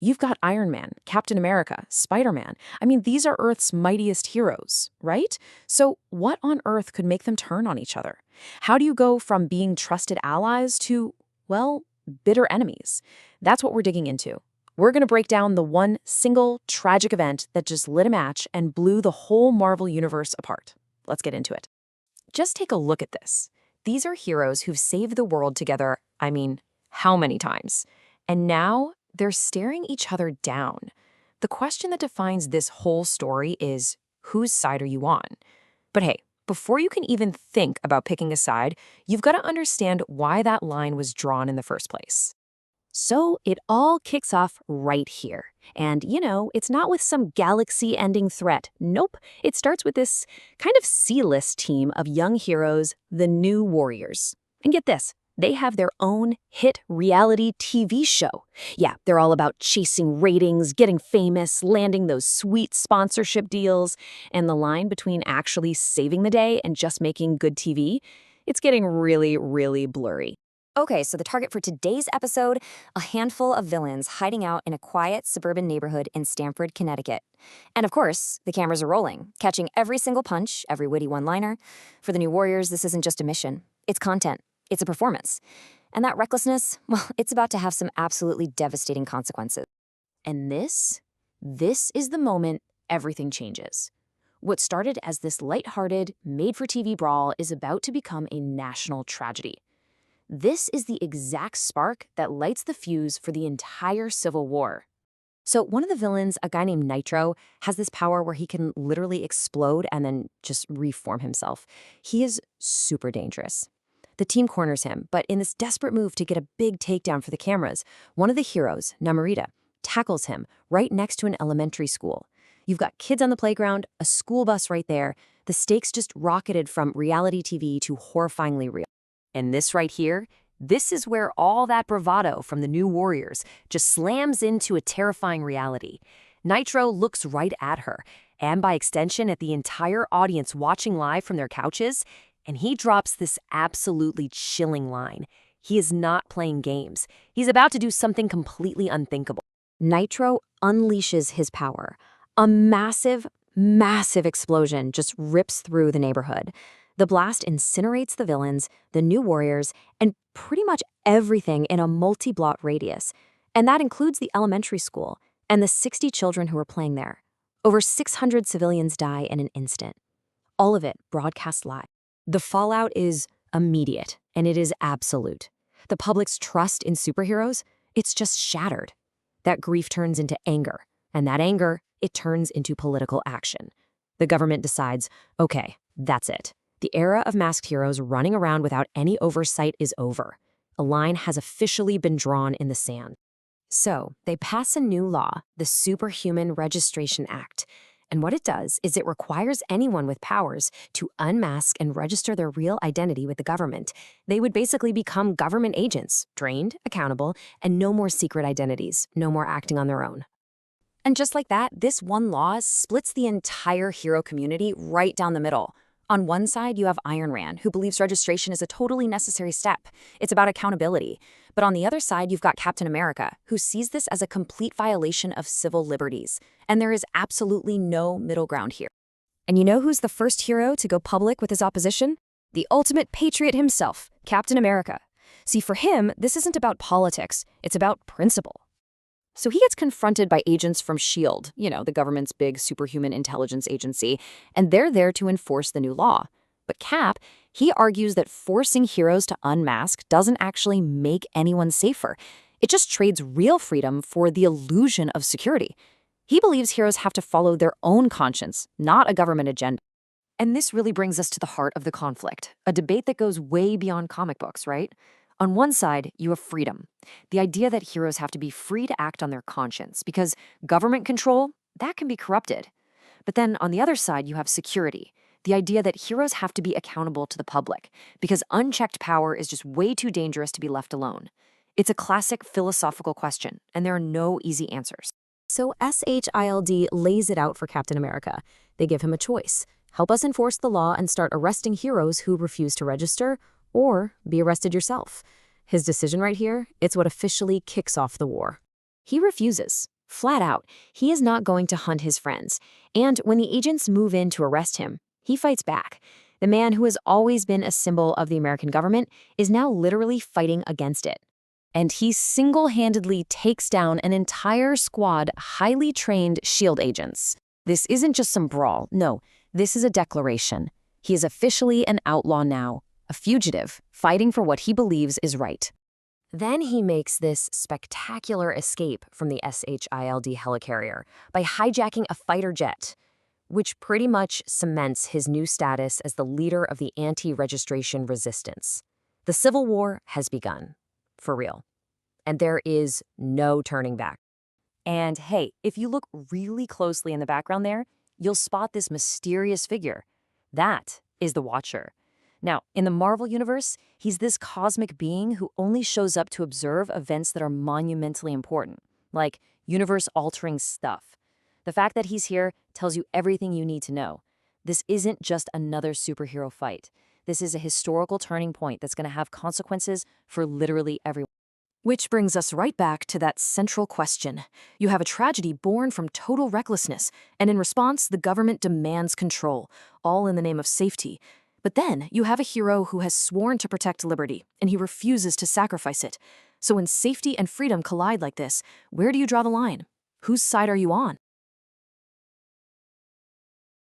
You've got Iron Man, Captain America, Spider-Man. I mean, these are Earth's mightiest heroes, right? So what on earth could make them turn on each other? How do you go from being trusted allies to, well, bitter enemies? That's what we're digging into. We're going to break down the one single tragic event that just lit a match and blew the whole Marvel universe apart. Let's get into it. Just take a look at this. These are heroes who've saved the world together, I mean, how many times? And now they're staring each other down. The question that defines this whole story is, whose side are you on? But hey, before you can even think about picking a side, you've got to understand why that line was drawn in the first place. So it all kicks off right here. And, it's not with some galaxy-ending threat. Nope. It starts with this kind of C-list team of young heroes, the New Warriors. And get this, they have their own hit reality TV show. Yeah, they're all about chasing ratings, getting famous, landing those sweet sponsorship deals. And the line between actually saving the day and just making good TV, it's getting really, really blurry. Okay, so the target for today's episode, a handful of villains hiding out in a quiet suburban neighborhood in Stamford, Connecticut. And of course, the cameras are rolling, catching every single punch, every witty one-liner. For the New Warriors, this isn't just a mission. It's content. It's a performance. And that recklessness, well, it's about to have some absolutely devastating consequences. And this is the moment everything changes. What started as this lighthearted, made-for-TV brawl is about to become a national tragedy. This is the exact spark that lights the fuse for the entire Civil War. So one of the villains, a guy named Nitro, has this power where he can literally explode and then just reform himself. He is super dangerous. The team corners him, but in this desperate move to get a big takedown for the cameras, one of the heroes, Namorita, tackles him right next to an elementary school. You've got kids on the playground, a school bus right there. The stakes just rocketed from reality TV to horrifyingly real. And this right here, this is where all that bravado from the New Warriors just slams into a terrifying reality. Nitro looks right at her, and by extension at the entire audience watching live from their couches, and he drops this absolutely chilling line. He is not playing games. He's about to do something completely unthinkable. Nitro unleashes his power. A massive, massive explosion just rips through the neighborhood. The blast incinerates the villains, the New Warriors, and pretty much everything in a multi-block radius. And that includes the elementary school and the 60 children who are playing there. Over 600 civilians die in an instant. All of it broadcast live. The fallout is immediate, and it is absolute. The public's trust in superheroes, it's just shattered. That grief turns into anger, and that anger, it turns into political action. The government decides, okay, that's it. The era of masked heroes running around without any oversight is over. A line has officially been drawn in the sand. So, they pass a new law, the Superhuman Registration Act. And what it does is it requires anyone with powers to unmask and register their real identity with the government. They would basically become government agents, trained, accountable, and no more secret identities, no more acting on their own. And just like that, this one law splits the entire hero community right down the middle. On one side, you have Iron Man, who believes registration is a totally necessary step. It's about accountability. But on the other side, you've got Captain America, who sees this as a complete violation of civil liberties. And there is absolutely no middle ground here. And you know who's the first hero to go public with his opposition? The ultimate patriot himself, Captain America. See, for him, this isn't about politics. It's about principle. So he gets confronted by agents from S.H.I.E.L.D., the government's big superhuman intelligence agency, and they're there to enforce the new law. But Cap, he argues that forcing heroes to unmask doesn't actually make anyone safer. It just trades real freedom for the illusion of security. He believes heroes have to follow their own conscience, not a government agenda. And this really brings us to the heart of the conflict, a debate that goes way beyond comic books, right? On one side, you have freedom, the idea that heroes have to be free to act on their conscience, because government control, that can be corrupted. But then on the other side, you have security, the idea that heroes have to be accountable to the public, because unchecked power is just way too dangerous to be left alone. It's a classic philosophical question, and there are no easy answers. So S.H.I.E.L.D. lays it out for Captain America. They give him a choice. Help us enforce the law and start arresting heroes who refuse to register, or be arrested yourself. His decision right here, it's what officially kicks off the war. He refuses. Flat out, he is not going to hunt his friends. And when the agents move in to arrest him, he fights back. The man who has always been a symbol of the American government is now literally fighting against it. And he single-handedly takes down an entire squad of highly trained SHIELD agents. This isn't just some brawl. No, this is a declaration. He is officially an outlaw now, a fugitive, fighting for what he believes is right. Then he makes this spectacular escape from the SHIELD helicarrier by hijacking a fighter jet, which pretty much cements his new status as the leader of the anti-registration resistance. The Civil War has begun, for real, and there is no turning back. And hey, if you look really closely in the background there, you'll spot this mysterious figure. That is the Watcher. Now, in the Marvel universe, he's this cosmic being who only shows up to observe events that are monumentally important, like universe-altering stuff. The fact that he's here tells you everything you need to know. This isn't just another superhero fight. This is a historical turning point that's going to have consequences for literally everyone. Which brings us right back to that central question. You have a tragedy born from total recklessness, and in response, the government demands control, all in the name of safety. But then you have a hero who has sworn to protect liberty, and he refuses to sacrifice it. So when safety and freedom collide like this, where do you draw the line? Whose side are you on?